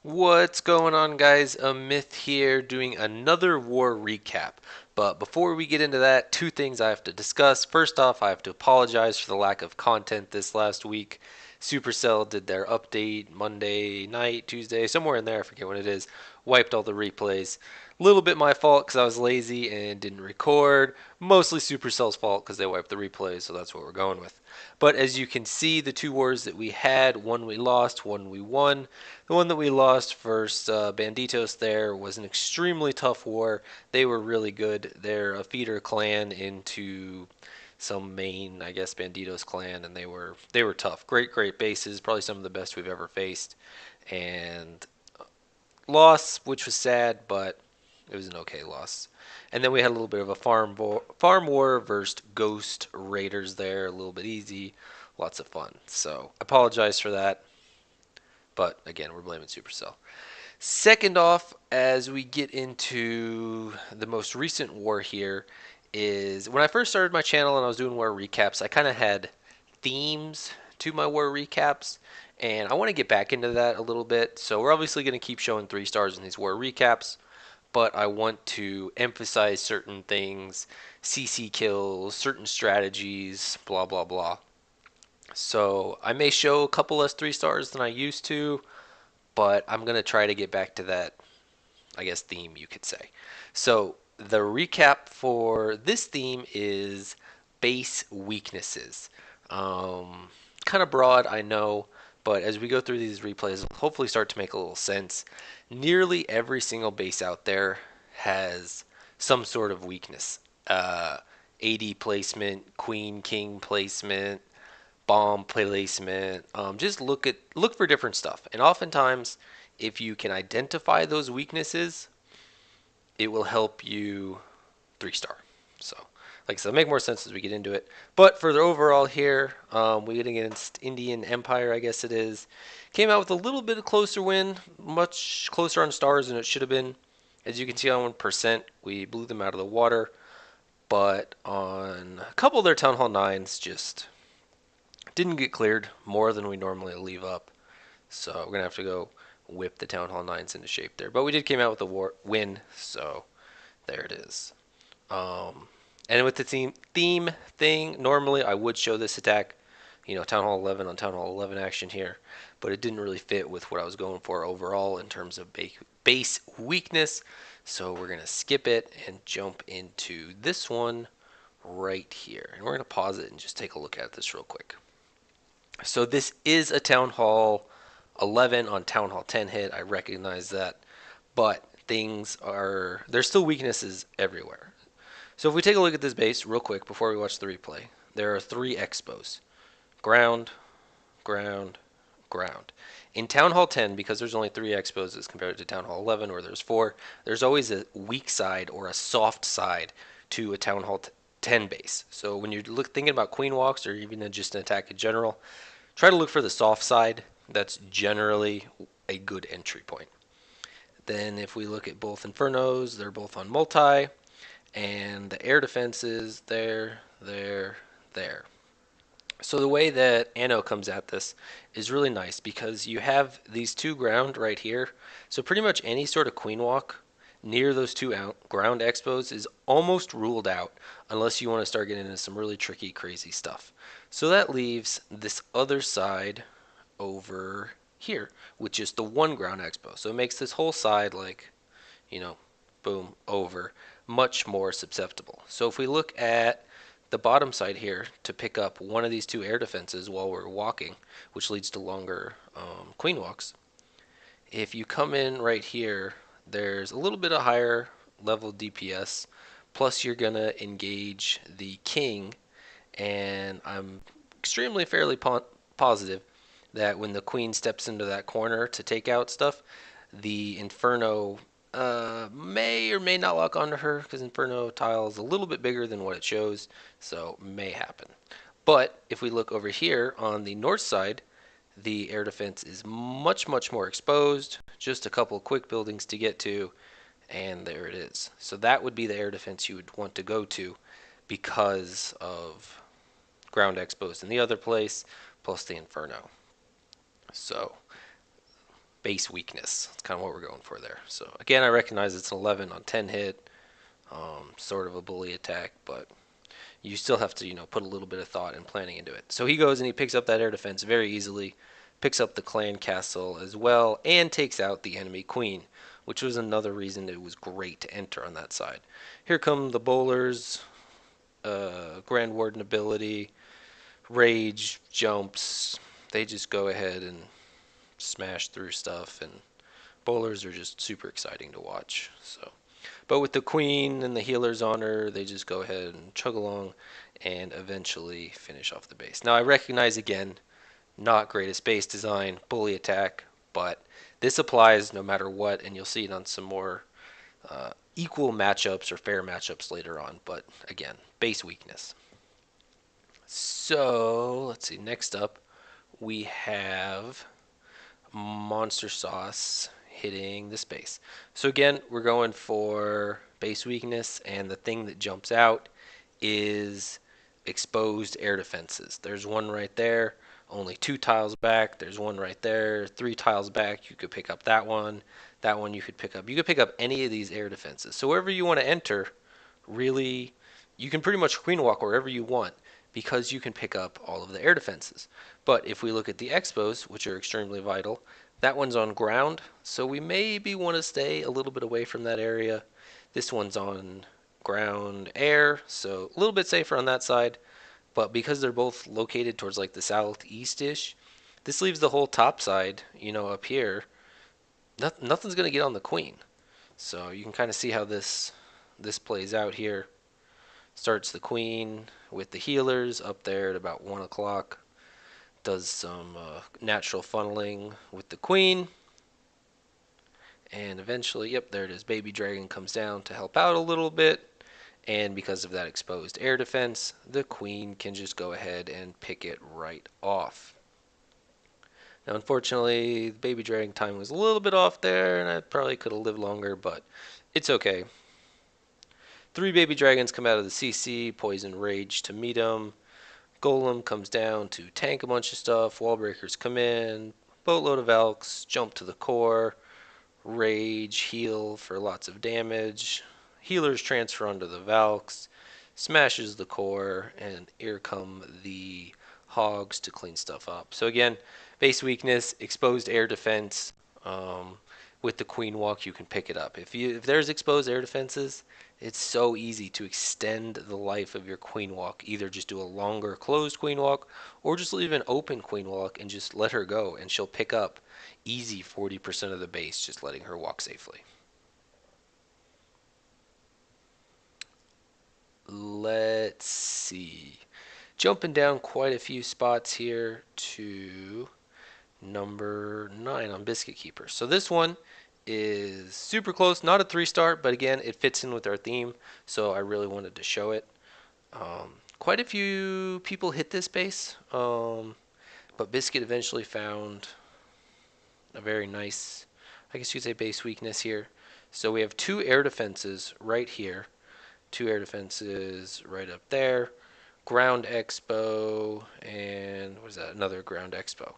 What's going on, guys? A Myth here doing another war recap. But before we get into that, two things I have to discuss. First off, I have to apologize for the lack of content this last week. Supercell did their update Monday night, Tuesday, somewhere in there, I forget what it is. Wiped all the replays. A little bit my fault because I was lazy and didn't record. Mostly Supercell's fault because they wiped the replays, so that's what we're going with. But as you can see, the two wars that we had, one we lost, one we won. The one that we lost versus Banditos there was an extremely tough war. They were really good. They're a feeder clan into some main, I guess, Banditos clan, and they were tough. Great bases, probably some of the best we've ever faced, and loss, which was sad, but it was an okay loss. And then we had a little bit of a farm war versus Ghost Raiders there, a little bit easy, lots of fun. So apologize for that, but again, we're blaming Supercell. Second off, as we get into the most recent war here, is when I first started my channel and I was doing war recaps, I kind of had themes to my war recaps, and I want to get back into that a little bit. So we're obviously going to keep showing 3 stars in these war recaps, but I want to emphasize certain things, CC kills, certain strategies, blah blah blah. So I may show a couple less 3 stars than I used to, but I'm going to try to get back to that, I guess, theme, you could say. So the recap for this theme is base weaknesses. Kind of broad, I know, but as we go through these replays, it'll hopefully start to make a little sense. Nearly every single base out there has some sort of weakness. AD placement, queen king placement, bomb placement. Just look for different stuff, and oftentimes, if you can identify those weaknesses, it will help you 3 star. So, like I said, it'll make more sense as we get into it. But for the overall here, we get against Indian Empire, I guess it is. Came out with a little bit of closer win, much closer on stars than it should have been. As you can see on 1%, we blew them out of the water. But on a couple of their Town Hall 9s, just didn't get cleared more than we normally leave up. So we're going to have to go whip the Town Hall 9s into shape there. But we did came out with a win, so there it is. And with the theme thing, normally I would show this attack, Town Hall 11 on Town Hall 11 action here, but it didn't really fit with what I was going for overall in terms of base weakness. So we're going to skip it and jump into this one right here. And we're going to pause it and just take a look at this real quick. So this is a Town Hall 11 on Town Hall 10 hit. I recognize that, but there's still weaknesses everywhere. So if we take a look at this base real quick before we watch the replay, there are 3 expos: ground, ground, ground. In Town Hall 10, because there's only 3 expos as compared to Town Hall 11 where there's 4, there's always a weak side or a soft side to a Town Hall 10 base. So when you're thinking about queen walks or even just an attack in general, try to look for the soft side. That's generally a good entry point. Then if we look at both Infernos, they're both on multi, and the air defenses, there. So the way that Anno comes at this is really nice because you have these 2 ground right here. So pretty much any sort of queen walk near those 2 ground expos is almost ruled out unless you want to start getting into some really tricky, crazy stuff. So that leaves this other side over here with just the 1 ground expo. So it makes this whole side like, boom, over, much more susceptible. So if we look at the bottom side here to pick up one of these 2 air defenses while we're walking, which leads to longer queen walks, if you come in right here, there's a little bit of higher level DPS, plus you're going to engage the king, and I'm extremely fairly positive that when the queen steps into that corner to take out stuff, the Inferno may or may not lock onto her because Inferno tile is a little bit bigger than what it shows, so may happen. But if we look over here on the north side, the air defense is much more exposed. Just a couple quick buildings to get to, and there it is. So that would be the air defense you would want to go to because of ground expos in the other place, plus the Inferno. So base weakness. That's kind of what we're going for there. So again, I recognize it's an 11 on 10 hit, sort of a bully attack, but you still have to, put a little bit of thought and planning into it. So he goes and he picks up that air defense very easily, picks up the clan castle as well, and takes out the enemy queen, which was another reason it was great to enter on that side. Here come the bowlers, Grand Warden ability, rage, jumps. They just go ahead and smash through stuff, and bowlers are just super exciting to watch. So, but with the queen and the healers on her, they just go ahead and chug along and eventually finish off the base. Now I recognize again, not greatest base design, bully attack, but this applies no matter what, and you'll see it on some more equal matchups or fair matchups later on. But again, base weakness. So let's see. Next up, we have Monster Sauce hitting the space. So again, we're going for base weakness, and the thing that jumps out is exposed air defenses. There's one right there, only 2 tiles back. There's one right there, 3 tiles back. You could pick up that one. That one you could pick up. You could pick up any of these air defenses. So wherever you want to enter, really, you can pretty much queen walk wherever you want because you can pick up all of the air defenses. But if we look at the expos, which are extremely vital, that one's on ground, so we maybe want to stay a little bit away from that area. This one's on ground air, so a little bit safer on that side. But because they're both located towards like the southeast-ish, this leaves the whole top side, up here. Nothing's going to get on the queen. So you can kind of see how this plays out here. Starts the queen with the healers up there at about 1 o'clock. Does some natural funneling with the queen. And eventually, yep, there it is. Baby Dragon comes down to help out a little bit. And because of that exposed air defense, the queen can just go ahead and pick it right off. Now, unfortunately, the Baby Dragon time was a little bit off there, and I probably could have lived longer, but it's okay. 3 Baby Dragons come out of the CC, Poison Rage to meet them. Golem comes down to tank a bunch of stuff. Wall breakers come in. Boatload of Elks, jump to the core. Rage, heal for lots of damage. Healers transfer onto the Valks. Smashes the core. And here come the Hogs to clean stuff up. So again, base weakness, exposed air defense. With the queen walk, you can pick it up. If there's exposed air defenses, it's so easy to extend the life of your queen walk. Either just do a longer closed queen walk, or just leave an open queen walk and just let her go, and she'll pick up easy 40% of the base just letting her walk safely. Let's see. Jumping down quite a few spots here to number 9 on Biscuit Keepers. So this one is super close, not a 3-star, but again, it fits in with our theme, so I really wanted to show it. Quite a few people hit this base, but Biscuit eventually found a very nice, I guess you'd say, base weakness here. So we have 2 air defenses right here, 2 air defenses right up there, ground expo, and what is that? Another ground expo.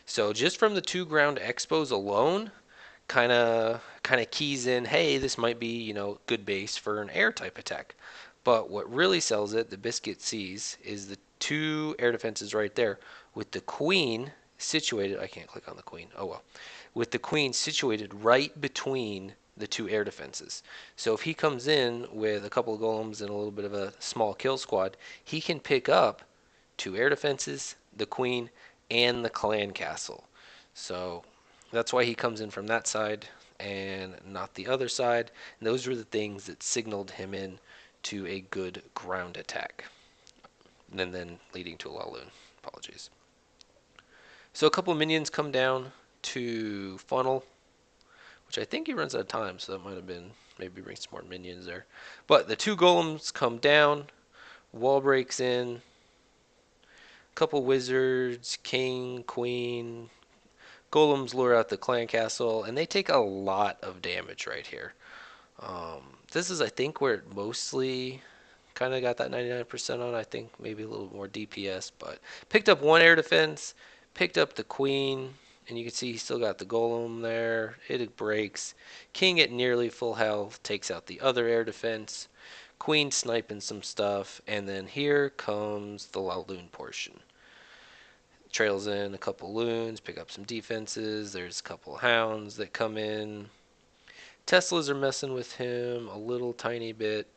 So just from the 2 ground expos alone, kind of keys in, hey, this might be, good base for an air type attack. But what really sells it, the Biscuit sees, is the 2 air defenses right there with the queen situated. I can't click on the queen. Oh well. With the queen situated right between the 2 air defenses. So if he comes in with a couple of golems and a little bit of a small kill squad, he can pick up 2 air defenses, the queen, and the clan castle. So that's why he comes in from that side and not the other side. And those were the things that signaled him in to a good ground attack. And then leading to a Laloon. Apologies. So a couple of minions come down to funnel, which I think he runs out of time, so that might have been, maybe bring some more minions there. But the 2 golems come down, wall breaks in, couple wizards, king, queen, golems lure out the clan castle, and they take a lot of damage right here. This is, I think, where it mostly kind of got that 99% on. I think maybe a little more DPS, but picked up 1 air defense, picked up the queen, And you can see he's still got the golem there. It breaks. King at nearly full health takes out the other air defense. Queen sniping some stuff. And then here comes the Laloon portion. Trails in a couple loons, pick up some defenses. There's a couple hounds that come in. Teslas are messing with him a little tiny bit.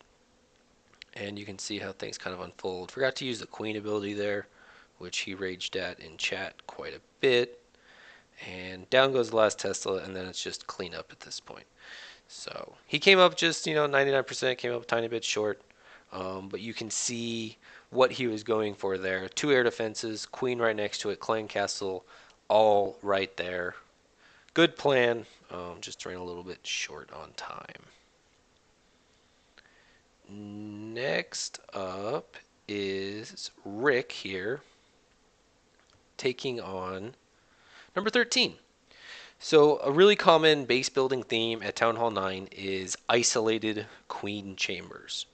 And you can see how things kind of unfold. Forgot to use the queen ability there, which he raged at in chat quite a bit. And down goes the last Tesla, and then it's just cleanup at this point. So he came up just, 99%, came up a tiny bit short. But you can see what he was going for there. 2 air defenses, queen right next to it, clan castle, all right there. Good plan, just ran a little bit short on time. Next up is Rick here, taking on number 13. So a really common base building theme at Town Hall 9 is isolated queen chambers.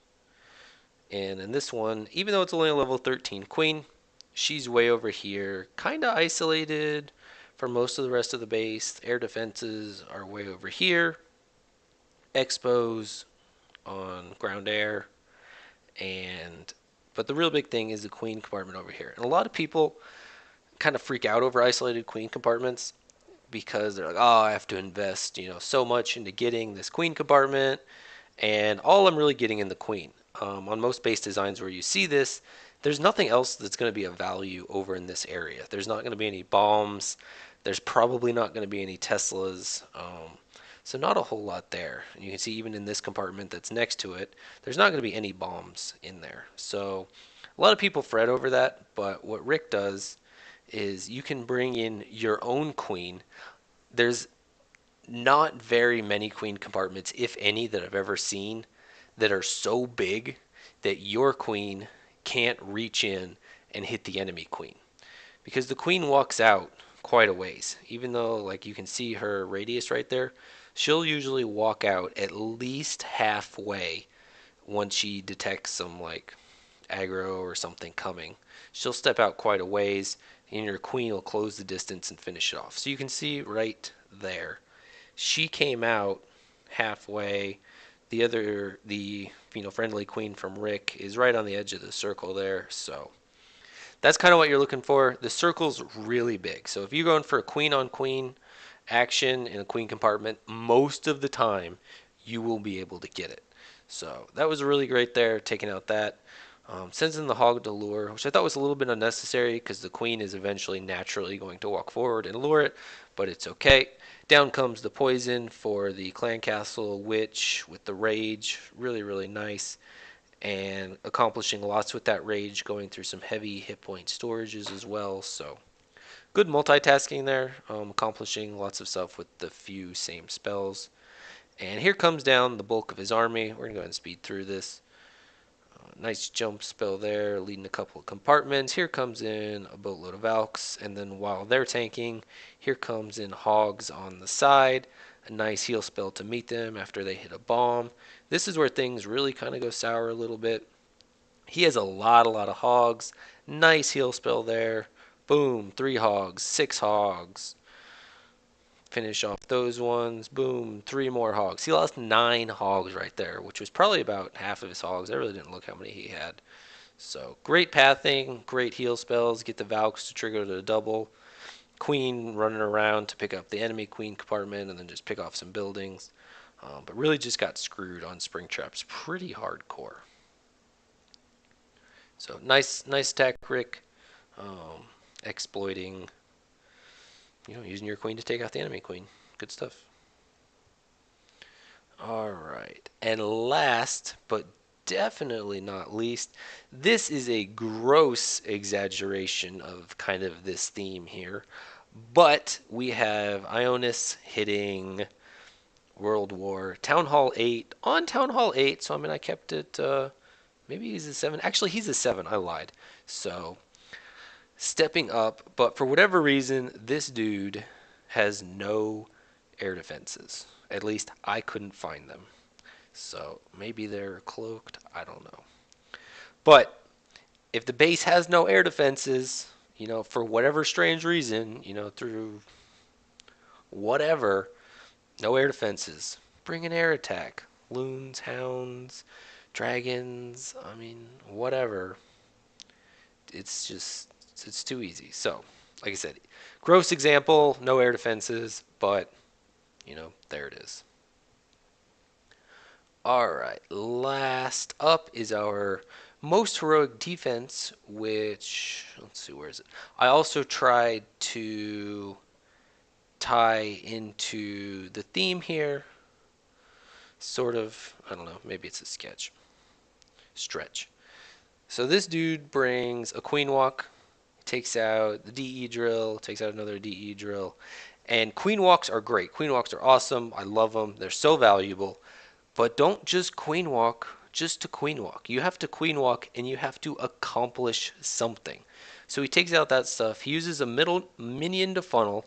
And in this one, even though it's only a level 13 queen, she's way over here, kind of isolated from most of the rest of the base. Air defenses are way over here. Expos on ground air. But the real big thing is the queen compartment over here. And a lot of people kind of freak out over isolated queen compartments because they're like, oh, I have to invest, so much into getting this queen compartment, and all I'm really getting in the queen. On most base designs where you see this, there's nothing else that's going to be of value over in this area. There's not going to be any bombs. There's probably not going to be any Teslas. So not a whole lot there. And you can see even in this compartment that's next to it, there's not going to be any bombs in there. So a lot of people fret over that, but what Rick does is you can bring in your own queen. There's not very many queen compartments, if any, that I've ever seen that are so big that your queen can't reach in and hit the enemy queen. Because the queen walks out quite a ways. Even though, like, you can see her radius right there, she'll usually walk out at least halfway once she detects some, like, aggro or something coming. She'll step out quite a ways, and your queen will close the distance and finish it off. So you can see right there, she came out halfway. The friendly queen from Rick is right on the edge of the circle there. So that's kind of what you're looking for. The circle's really big. So if you're going for a queen on queen action in a queen compartment, most of the time you will be able to get it. So that was really great there, taking out that. Sends in the hog to lure, which I thought was a little bit unnecessary because the queen is eventually naturally going to walk forward and lure it, but it's okay. Down comes the poison for the clan castle witch with the rage. Really, really nice. And accomplishing lots with that rage, going through some heavy hit point storages as well. So good multitasking there, accomplishing lots of stuff with the few same spells. And here comes down the bulk of his army. We're going to go ahead and speed through this. Nice jump spell there, leading a couple of compartments. Here comes in a boatload of Valks, and then while they're tanking, here comes in Hogs on the side. A nice heal spell to meet them after they hit a bomb. This is where things really kind of go sour a little bit. He has a lot of Hogs. Nice heal spell there. Boom, 3 Hogs, 6 Hogs. Finish off those ones. Boom, 3 more Hogs. He lost 9 Hogs right there, which was probably about half of his Hogs. I really didn't look how many he had. So great pathing, great heal spells. Get the Valks to trigger the double. Queen running around to pick up the enemy queen compartment and then just pick off some buildings. But really just got screwed on spring traps pretty hardcore. So nice attack, Rick. Exploiting, using your queen to take out the enemy queen. Good stuff. All right. And last, but definitely not least, this is a gross exaggeration of kind of this theme here. But we have Onus hitting World War Town Hall 8 on Town Hall 8. So, I kept it, maybe he's a 7. Actually, he's a 7. I lied. So, stepping up. But for whatever reason, this dude has no air defenses. At least I couldn't find them. So maybe they're cloaked. I don't know. But if the base has no air defenses, for whatever strange reason, through whatever. No air defenses. Bring an air attack. Loons, hounds, dragons. I mean, whatever. It's just it's too easy. So, like I said, gross example. No air defenses, but there it is. All right. Last up is our most heroic defense, which let's see, where is it? I also tried to tie into the theme here. Sort of, I don't know, maybe it's a stretch. So this dude brings a queen walk, takes out the DE drill, takes out another DE drill, and queen walks are great. Queen walks are awesome. I love them. They're so valuable. But don't just queen walk just to queen walk. You have to queen walk and you have to accomplish something. So he takes out that stuff. He uses a middle minion to funnel,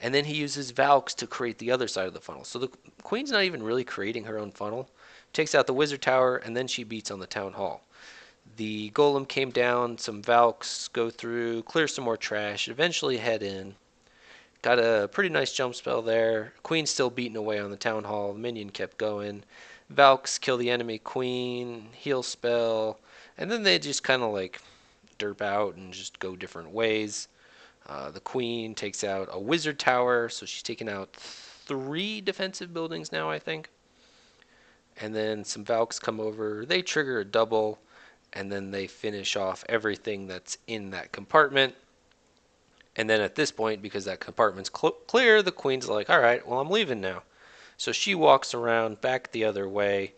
and then he uses Valks to create the other side of the funnel. So the queen's not even really creating her own funnel. Takes out the wizard tower, and then she beats on the town hall. The golem came down, some Valks go through, clear some more trash, eventually head in. Got a pretty nice jump spell there. Queen's still beating away on the town hall. Minion kept going. Valks kill the enemy queen, heal spell, and then they just kind of like derp out and just go different ways. The queen takes out a wizard tower, so she's taken out 3 defensive buildings now, I think. And then some Valks come over. They trigger a double, and then they finish off everything that's in that compartment. And then at this point, because that compartment's clear, the queen's like, all right, well, I'm leaving now. So she walks around back the other way,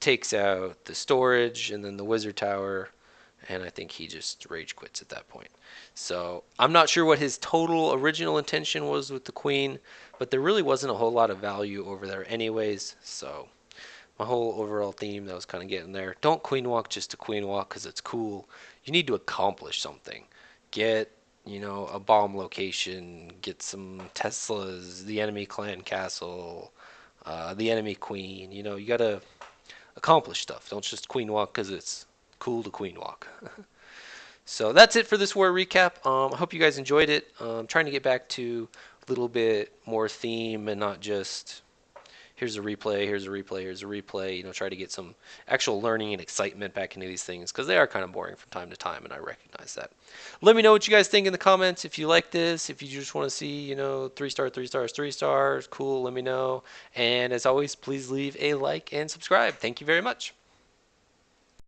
takes out the storage and then the wizard tower, and I think he just rage quits at that point. So I'm not sure what his total original intention was with the queen, but there really wasn't a whole lot of value over there anyways. So my whole overall theme that was kind of getting there. Don't queen walk just to queen walk because it's cool. You need to accomplish something. Get a bomb location, get some Teslas, the enemy clan castle, the enemy queen. You gotta accomplish stuff. Don't just queen walk because it's cool to queen walk. So that's it for this war recap. I hope you guys enjoyed it. I'm trying to get back to a little bit more theme and not just here's a replay, here's a replay, here's a replay. Try to get some actual learning and excitement back into these things because they are kind of boring from time to time, and I recognize that. Let me know what you guys think in the comments. If you like this, if you just want to see, 3-star, 3 stars, 3 stars, cool, let me know. And as always, please leave a like and subscribe. Thank you very much.